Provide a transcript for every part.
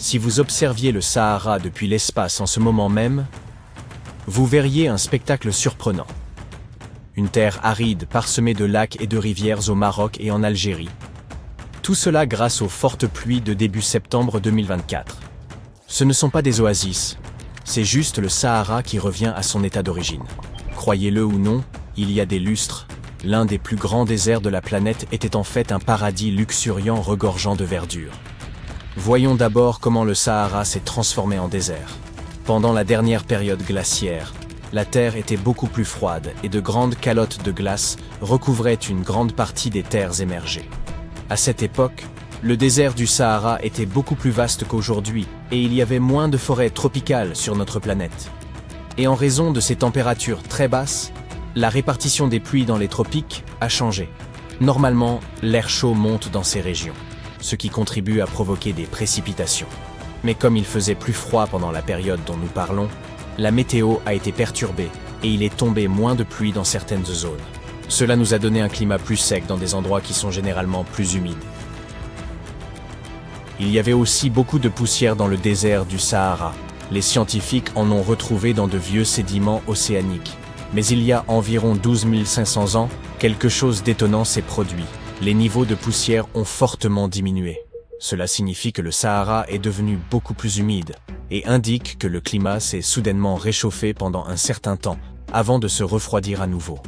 Si vous observiez le Sahara depuis l'espace en ce moment même, vous verriez un spectacle surprenant. Une terre aride parsemée de lacs et de rivières au Maroc et en Algérie. Tout cela grâce aux fortes pluies de début septembre 2024. Ce ne sont pas des oasis, c'est juste le Sahara qui revient à son état d'origine. Croyez-le ou non, il y a des lustres, l'un des plus grands déserts de la planète était en fait un paradis luxuriant regorgeant de verdure. Voyons d'abord comment le Sahara s'est transformé en désert. Pendant la dernière période glaciaire, la terre était beaucoup plus froide et de grandes calottes de glace recouvraient une grande partie des terres émergées. À cette époque, le désert du Sahara était beaucoup plus vaste qu'aujourd'hui et il y avait moins de forêts tropicales sur notre planète. Et en raison de ces températures très basses, la répartition des pluies dans les tropiques a changé. Normalement, l'air chaud monte dans ces régions, ce qui contribue à provoquer des précipitations. Mais comme il faisait plus froid pendant la période dont nous parlons, la météo a été perturbée et il est tombé moins de pluie dans certaines zones. Cela nous a donné un climat plus sec dans des endroits qui sont généralement plus humides. Il y avait aussi beaucoup de poussière dans le désert du Sahara. Les scientifiques en ont retrouvé dans de vieux sédiments océaniques. Mais il y a environ 12 500 ans, quelque chose d'étonnant s'est produit. Les niveaux de poussière ont fortement diminué. Cela signifie que le Sahara est devenu beaucoup plus humide et indique que le climat s'est soudainement réchauffé pendant un certain temps, avant de se refroidir à nouveau.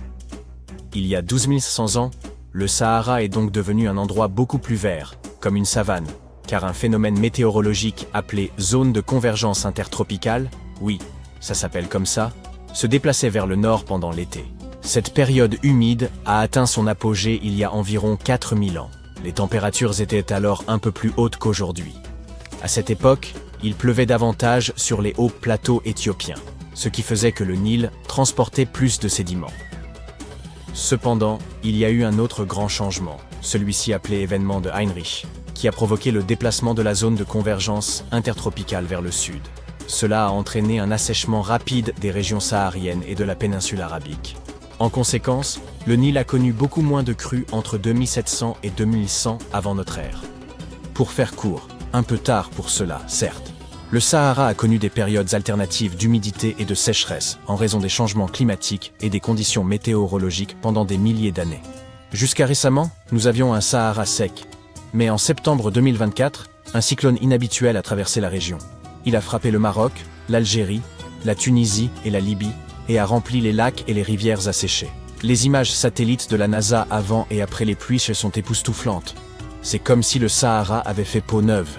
Il y a 12 500 ans, le Sahara est donc devenu un endroit beaucoup plus vert, comme une savane, car un phénomène météorologique appelé zone de convergence intertropicale, oui, ça s'appelle comme ça, se déplaçait vers le nord pendant l'été. Cette période humide a atteint son apogée il y a environ 4000 ans. Les températures étaient alors un peu plus hautes qu'aujourd'hui. À cette époque, il pleuvait davantage sur les hauts plateaux éthiopiens, ce qui faisait que le Nil transportait plus de sédiments. Cependant, il y a eu un autre grand changement, celui-ci appelé événement de Heinrich, qui a provoqué le déplacement de la zone de convergence intertropicale vers le sud. Cela a entraîné un assèchement rapide des régions sahariennes et de la péninsule arabique. En conséquence, le Nil a connu beaucoup moins de crues entre 2700 et 2100 avant notre ère. Pour faire court, un peu tard pour cela, certes, le Sahara a connu des périodes alternatives d'humidité et de sécheresse en raison des changements climatiques et des conditions météorologiques pendant des milliers d'années. Jusqu'à récemment, nous avions un Sahara sec. Mais en septembre 2024, un cyclone inhabituel a traversé la région. Il a frappé le Maroc, l'Algérie, la Tunisie et la Libye et a rempli les lacs et les rivières asséchées. Les images satellites de la NASA avant et après les pluies sont époustouflantes. C'est comme si le Sahara avait fait peau neuve.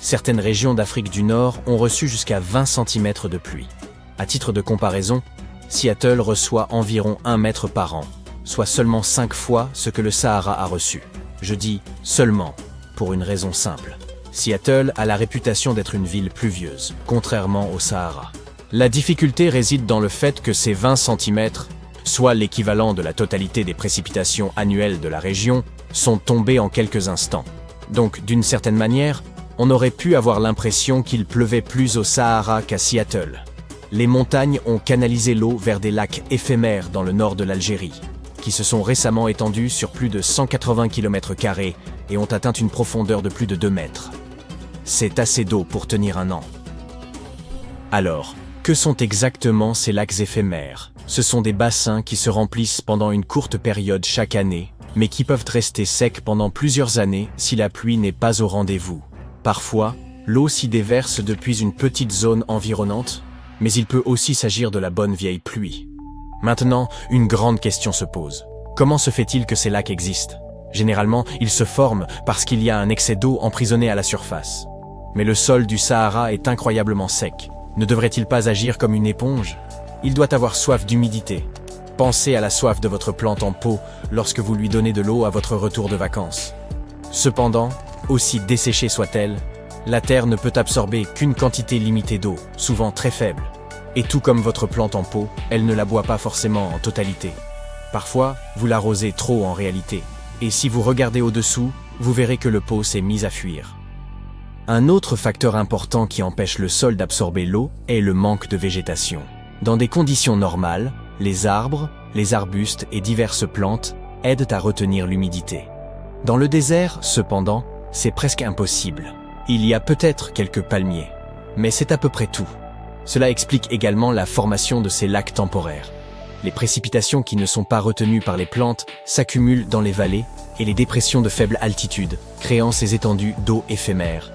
Certaines régions d'Afrique du Nord ont reçu jusqu'à 20 cm de pluie. À titre de comparaison, Seattle reçoit environ 1 mètre par an, soit seulement 5 fois ce que le Sahara a reçu. Je dis « seulement » pour une raison simple. Seattle a la réputation d'être une ville pluvieuse, contrairement au Sahara. La difficulté réside dans le fait que ces 20 cm, soit l'équivalent de la totalité des précipitations annuelles de la région, sont tombés en quelques instants. Donc, d'une certaine manière, on aurait pu avoir l'impression qu'il pleuvait plus au Sahara qu'à Seattle. Les montagnes ont canalisé l'eau vers des lacs éphémères dans le nord de l'Algérie, qui se sont récemment étendus sur plus de 180 km² et ont atteint une profondeur de plus de 2 mètres. C'est assez d'eau pour tenir un an. Alors, que sont exactement ces lacs éphémères? Ce sont des bassins qui se remplissent pendant une courte période chaque année, mais qui peuvent rester secs pendant plusieurs années si la pluie n'est pas au rendez-vous. Parfois, l'eau s'y déverse depuis une petite zone environnante, mais il peut aussi s'agir de la bonne vieille pluie. Maintenant, une grande question se pose. Comment se fait-il que ces lacs existent? Généralement, ils se forment parce qu'il y a un excès d'eau emprisonnée à la surface. Mais le sol du Sahara est incroyablement sec. Ne devrait-il pas agir comme une éponge? Il doit avoir soif d'humidité. Pensez à la soif de votre plante en pot lorsque vous lui donnez de l'eau à votre retour de vacances. Cependant, aussi desséchée soit-elle, la terre ne peut absorber qu'une quantité limitée d'eau, souvent très faible. Et tout comme votre plante en pot, elle ne la boit pas forcément en totalité. Parfois, vous l'arrosez trop en réalité. Et si vous regardez au-dessous, vous verrez que le pot s'est mis à fuir. Un autre facteur important qui empêche le sol d'absorber l'eau est le manque de végétation. Dans des conditions normales, les arbres, les arbustes et diverses plantes aident à retenir l'humidité. Dans le désert, cependant, c'est presque impossible. Il y a peut-être quelques palmiers, mais c'est à peu près tout. Cela explique également la formation de ces lacs temporaires. Les précipitations qui ne sont pas retenues par les plantes s'accumulent dans les vallées et les dépressions de faible altitude, créant ces étendues d'eau éphémères.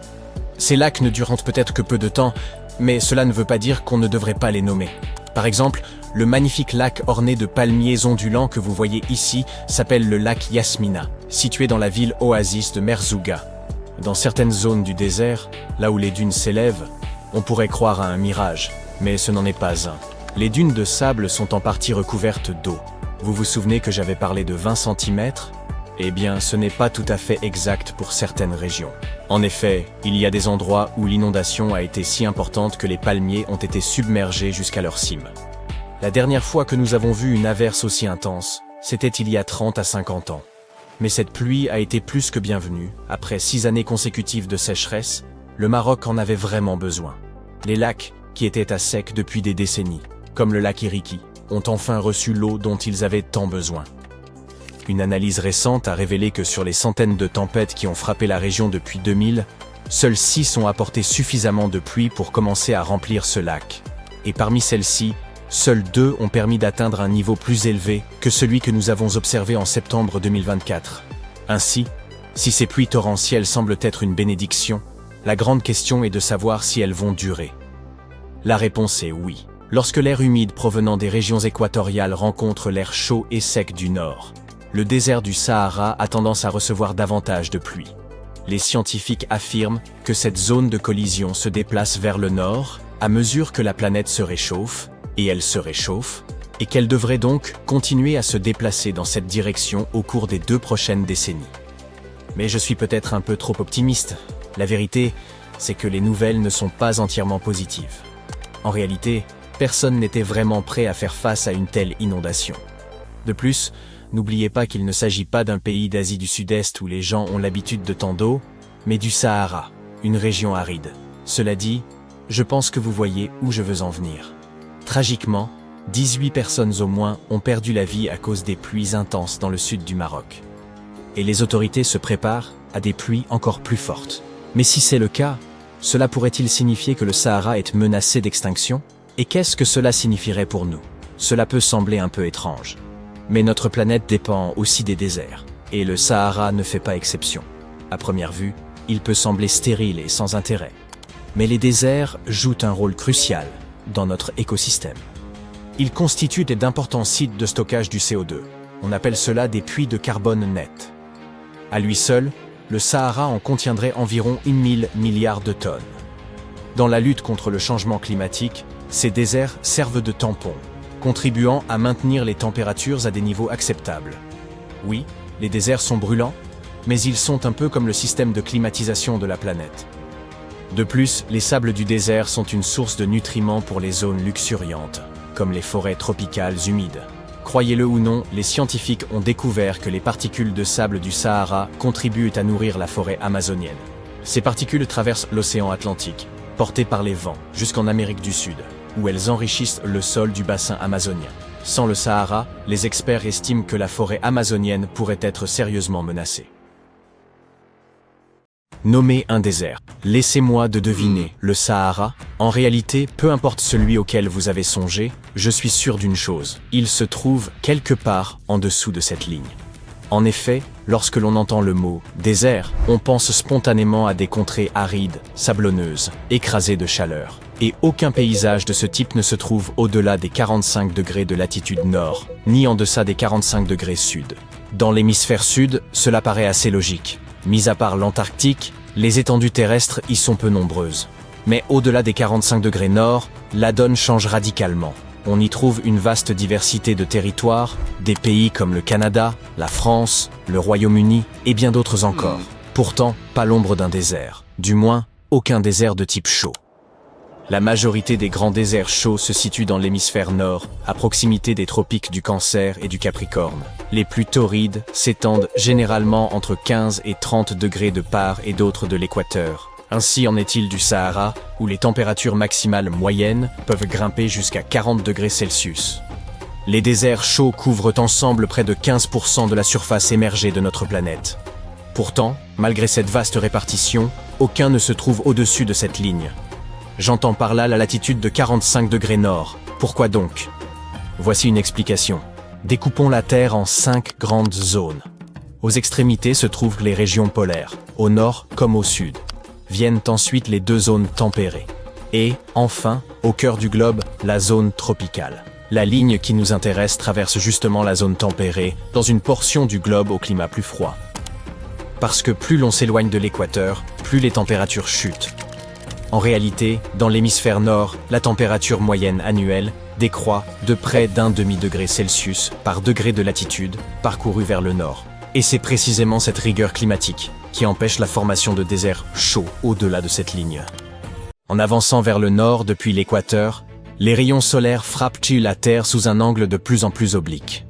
Ces lacs ne durent peut-être que peu de temps, mais cela ne veut pas dire qu'on ne devrait pas les nommer. Par exemple, le magnifique lac orné de palmiers ondulants que vous voyez ici s'appelle le lac Yasmina, situé dans la ville oasis de Merzouga. Dans certaines zones du désert, là où les dunes s'élèvent, on pourrait croire à un mirage, mais ce n'en est pas un. Les dunes de sable sont en partie recouvertes d'eau. Vous vous souvenez que j'avais parlé de 20 cm ? Eh bien, ce n'est pas tout à fait exact pour certaines régions. En effet, il y a des endroits où l'inondation a été si importante que les palmiers ont été submergés jusqu'à leur cime. La dernière fois que nous avons vu une averse aussi intense, c'était il y a 30 à 50 ans. Mais cette pluie a été plus que bienvenue. Après 6 années consécutives de sécheresse, le Maroc en avait vraiment besoin. Les lacs, qui étaient à sec depuis des décennies, comme le lac Iriki, ont enfin reçu l'eau dont ils avaient tant besoin. Une analyse récente a révélé que sur les centaines de tempêtes qui ont frappé la région depuis 2000, seules 6 ont apporté suffisamment de pluie pour commencer à remplir ce lac. Et parmi celles-ci, seules 2 ont permis d'atteindre un niveau plus élevé que celui que nous avons observé en septembre 2024. Ainsi, si ces pluies torrentielles semblent être une bénédiction, la grande question est de savoir si elles vont durer. La réponse est oui. Lorsque l'air humide provenant des régions équatoriales rencontre l'air chaud et sec du nord, le désert du Sahara a tendance à recevoir davantage de pluie. Les scientifiques affirment que cette zone de collision se déplace vers le nord à mesure que la planète se réchauffe, et elle se réchauffe, et qu'elle devrait donc continuer à se déplacer dans cette direction au cours des 2 prochaines décennies. Mais je suis peut-être un peu trop optimiste. La vérité, c'est que les nouvelles ne sont pas entièrement positives. En réalité, personne n'était vraiment prêt à faire face à une telle inondation. De plus, n'oubliez pas qu'il ne s'agit pas d'un pays d'Asie du Sud-Est où les gens ont l'habitude de tant d'eau, mais du Sahara, une région aride. Cela dit, je pense que vous voyez où je veux en venir. Tragiquement, 18 personnes au moins ont perdu la vie à cause des pluies intenses dans le sud du Maroc. Et les autorités se préparent à des pluies encore plus fortes. Mais si c'est le cas, cela pourrait-il signifier que le Sahara est menacé d'extinction ? Et qu'est-ce que cela signifierait pour nous ? Cela peut sembler un peu étrange. Mais notre planète dépend aussi des déserts, et le Sahara ne fait pas exception. À première vue, il peut sembler stérile et sans intérêt. Mais les déserts jouent un rôle crucial dans notre écosystème. Ils constituent d'importants sites de stockage du CO2. On appelle cela des puits de carbone net. À lui seul, le Sahara en contiendrait environ 1000 milliards de tonnes. Dans la lutte contre le changement climatique, ces déserts servent de tampons, contribuant à maintenir les températures à des niveaux acceptables. Oui, les déserts sont brûlants, mais ils sont un peu comme le système de climatisation de la planète. De plus, les sables du désert sont une source de nutriments pour les zones luxuriantes, comme les forêts tropicales humides. Croyez-le ou non, les scientifiques ont découvert que les particules de sable du Sahara contribuent à nourrir la forêt amazonienne. Ces particules traversent l'océan Atlantique, portées par les vents, jusqu'en Amérique du Sud, où elles enrichissent le sol du bassin amazonien. Sans le Sahara, les experts estiment que la forêt amazonienne pourrait être sérieusement menacée. Nommez un désert. Laissez-moi de deviner, le Sahara. En réalité, peu importe celui auquel vous avez songé, je suis sûr d'une chose, il se trouve quelque part en dessous de cette ligne. En effet, lorsque l'on entend le mot « désert », on pense spontanément à des contrées arides, sablonneuses, écrasées de chaleur. Et aucun paysage de ce type ne se trouve au-delà des 45 degrés de latitude nord, ni en deçà des 45 degrés sud. Dans l'hémisphère sud, cela paraît assez logique. Mis à part l'Antarctique, les étendues terrestres y sont peu nombreuses. Mais au-delà des 45 degrés nord, la donne change radicalement. On y trouve une vaste diversité de territoires, des pays comme le Canada, la France, le Royaume-Uni et bien d'autres encore. Pourtant, pas l'ombre d'un désert. Du moins, aucun désert de type chaud. La majorité des grands déserts chauds se situent dans l'hémisphère nord, à proximité des tropiques du Cancer et du Capricorne. Les plus torrides s'étendent généralement entre 15 et 30 degrés de part et d'autre de l'équateur. Ainsi en est-il du Sahara, où les températures maximales moyennes peuvent grimper jusqu'à 40 degrés Celsius. Les déserts chauds couvrent ensemble près de 15% de la surface émergée de notre planète. Pourtant, malgré cette vaste répartition, aucun ne se trouve au-dessus de cette ligne. J'entends par là la latitude de 45 degrés nord. Pourquoi donc? Voici une explication. Découpons la Terre en 5 grandes zones. Aux extrémités se trouvent les régions polaires, au nord comme au sud. Viennent ensuite les 2 zones tempérées. Et, enfin, au cœur du globe, la zone tropicale. La ligne qui nous intéresse traverse justement la zone tempérée, dans une portion du globe au climat plus froid. Parce que plus l'on s'éloigne de l'équateur, plus les températures chutent. En réalité, dans l'hémisphère nord, la température moyenne annuelle décroît de près d'1 demi-degré Celsius par degré de latitude parcouru vers le nord. Et c'est précisément cette rigueur climatique qui empêche la formation de déserts chauds au-delà de cette ligne. En avançant vers le nord depuis l'équateur, les rayons solaires frappent la Terre sous un angle de plus en plus oblique.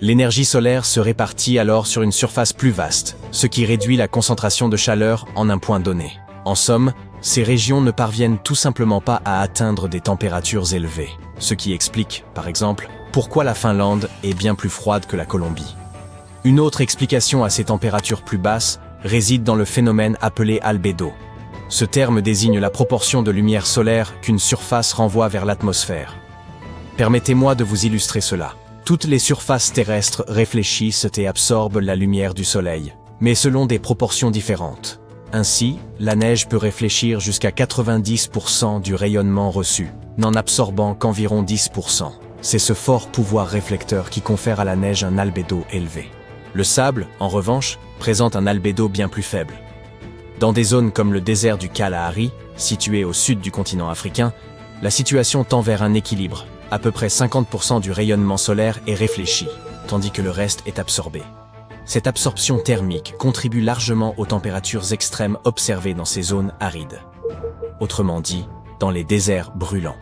L'énergie solaire se répartit alors sur une surface plus vaste, ce qui réduit la concentration de chaleur en un point donné. En somme, ces régions ne parviennent tout simplement pas à atteindre des températures élevées, ce qui explique, par exemple, pourquoi la Finlande est bien plus froide que la Colombie. Une autre explication à ces températures plus basses réside dans le phénomène appelé albédo. Ce terme désigne la proportion de lumière solaire qu'une surface renvoie vers l'atmosphère. Permettez-moi de vous illustrer cela. Toutes les surfaces terrestres réfléchissent et absorbent la lumière du soleil, mais selon des proportions différentes. Ainsi, la neige peut réfléchir jusqu'à 90% du rayonnement reçu, n'en absorbant qu'environ 10%. C'est ce fort pouvoir réflecteur qui confère à la neige un albédo élevé. Le sable, en revanche, présente un albédo bien plus faible. Dans des zones comme le désert du Kalahari, situé au sud du continent africain, la situation tend vers un équilibre. À peu près 50% du rayonnement solaire est réfléchi, tandis que le reste est absorbé. Cette absorption thermique contribue largement aux températures extrêmes observées dans ces zones arides. Autrement dit, dans les déserts brûlants.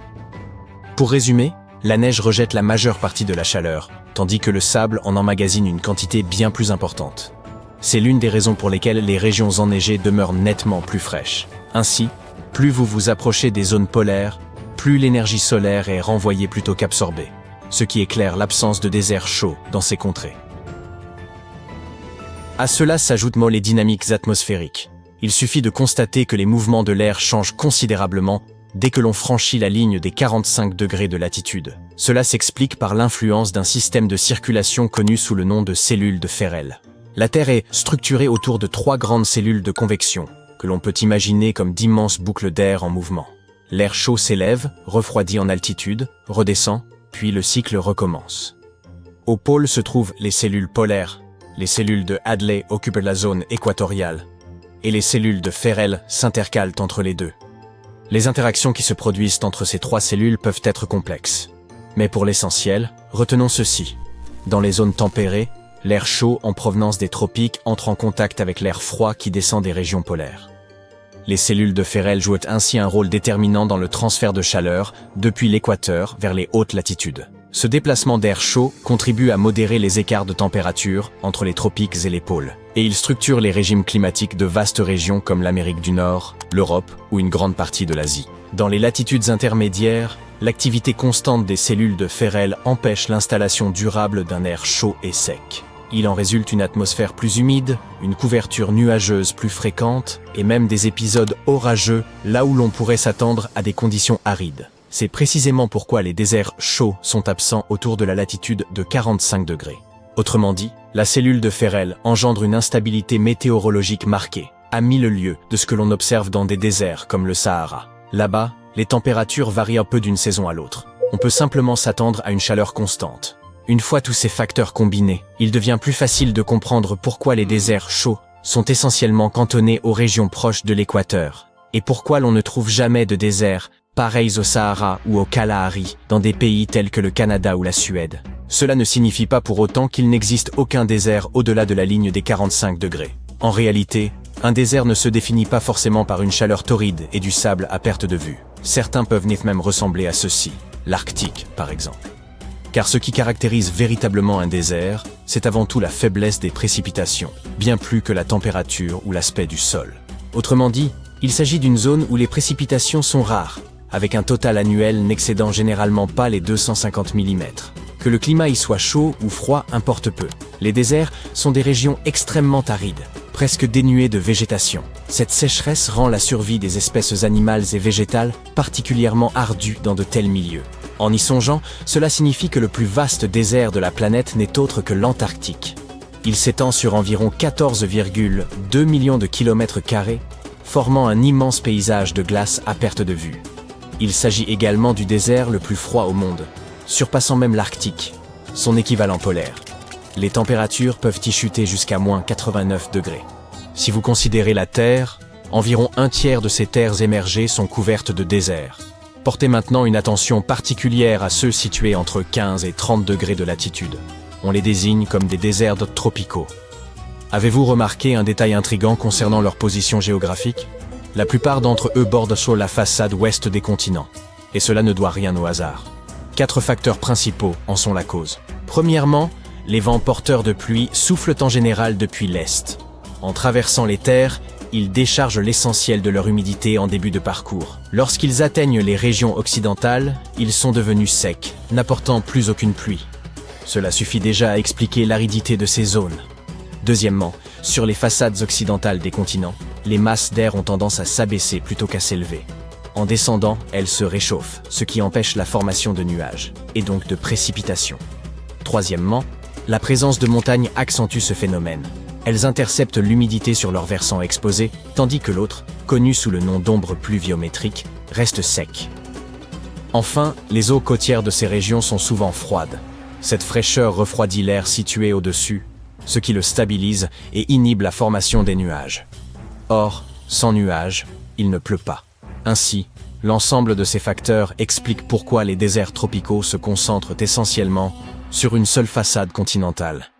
Pour résumer, la neige rejette la majeure partie de la chaleur, tandis que le sable en emmagasine une quantité bien plus importante. C'est l'une des raisons pour lesquelles les régions enneigées demeurent nettement plus fraîches. Ainsi, plus vous vous approchez des zones polaires, plus l'énergie solaire est renvoyée plutôt qu'absorbée, ce qui éclaire l'absence de désert chaud dans ces contrées. À cela s'ajoutent les dynamiques atmosphériques. Il suffit de constater que les mouvements de l'air changent considérablement dès que l'on franchit la ligne des 45 degrés de latitude. Cela s'explique par l'influence d'un système de circulation connu sous le nom de cellules de Ferrel. La Terre est structurée autour de 3 grandes cellules de convection, que l'on peut imaginer comme d'immenses boucles d'air en mouvement. L'air chaud s'élève, refroidit en altitude, redescend, puis le cycle recommence. Au pôle se trouvent les cellules polaires. Les cellules de Hadley occupent la zone équatoriale, et les cellules de Ferrel s'intercalent entre les deux. Les interactions qui se produisent entre ces 3 cellules peuvent être complexes. Mais pour l'essentiel, retenons ceci. Dans les zones tempérées, l'air chaud en provenance des tropiques entre en contact avec l'air froid qui descend des régions polaires. Les cellules de Ferrel jouent ainsi un rôle déterminant dans le transfert de chaleur depuis l'équateur vers les hautes latitudes. Ce déplacement d'air chaud contribue à modérer les écarts de température entre les tropiques et les pôles, et il structure les régimes climatiques de vastes régions comme l'Amérique du Nord, l'Europe ou une grande partie de l'Asie. Dans les latitudes intermédiaires, l'activité constante des cellules de Ferrel empêche l'installation durable d'un air chaud et sec. Il en résulte une atmosphère plus humide, une couverture nuageuse plus fréquente et même des épisodes orageux là où l'on pourrait s'attendre à des conditions arides. C'est précisément pourquoi les déserts chauds sont absents autour de la latitude de 45 degrés. Autrement dit, la cellule de Ferrel engendre une instabilité météorologique marquée, à 1000 lieues de ce que l'on observe dans des déserts comme le Sahara. Là-bas, les températures varient un peu d'une saison à l'autre. On peut simplement s'attendre à une chaleur constante. Une fois tous ces facteurs combinés, il devient plus facile de comprendre pourquoi les déserts chauds sont essentiellement cantonnés aux régions proches de l'équateur, et pourquoi l'on ne trouve jamais de déserts pareils au Sahara ou au Kalahari dans des pays tels que le Canada ou la Suède. Cela ne signifie pas pour autant qu'il n'existe aucun désert au-delà de la ligne des 45 degrés. En réalité, un désert ne se définit pas forcément par une chaleur torride et du sable à perte de vue. Certains peuvent même ressembler à ceux-ci, l'Arctique par exemple. Car ce qui caractérise véritablement un désert, c'est avant tout la faiblesse des précipitations, bien plus que la température ou l'aspect du sol. Autrement dit, il s'agit d'une zone où les précipitations sont rares, avec un total annuel n'excédant généralement pas les 250 mm. Que le climat y soit chaud ou froid importe peu. Les déserts sont des régions extrêmement arides, presque dénués de végétation. Cette sécheresse rend la survie des espèces animales et végétales particulièrement ardue dans de tels milieux. En y songeant, cela signifie que le plus vaste désert de la planète n'est autre que l'Antarctique. Il s'étend sur environ 14,2 millions de kilomètres carrés, formant un immense paysage de glace à perte de vue. Il s'agit également du désert le plus froid au monde, surpassant même l'Arctique, son équivalent polaire. Les températures peuvent y chuter jusqu'à moins 89 degrés. Si vous considérez la Terre, environ un tiers de ces terres émergées sont couvertes de désert. Portez maintenant une attention particulière à ceux situés entre 15 et 30 degrés de latitude. On les désigne comme des déserts tropicaux. Avez-vous remarqué un détail intrigant concernant leur position géographique? La plupart d'entre eux bordent sur la façade ouest des continents. Et cela ne doit rien au hasard. 4 facteurs principaux en sont la cause. Premièrement, les vents porteurs de pluie soufflent en général depuis l'est. En traversant les terres, ils déchargent l'essentiel de leur humidité en début de parcours. Lorsqu'ils atteignent les régions occidentales, ils sont devenus secs, n'apportant plus aucune pluie. Cela suffit déjà à expliquer l'aridité de ces zones. Deuxièmement, sur les façades occidentales des continents, les masses d'air ont tendance à s'abaisser plutôt qu'à s'élever. En descendant, elles se réchauffent, ce qui empêche la formation de nuages, et donc de précipitations. Troisièmement, la présence de montagnes accentue ce phénomène. Elles interceptent l'humidité sur leur versant exposé, tandis que l'autre, connu sous le nom d'ombre pluviométrique, reste sec. Enfin, les eaux côtières de ces régions sont souvent froides. Cette fraîcheur refroidit l'air situé au-dessus, ce qui le stabilise et inhibe la formation des nuages. Or, sans nuages, il ne pleut pas. Ainsi, l'ensemble de ces facteurs explique pourquoi les déserts tropicaux se concentrent essentiellement sur une seule façade continentale.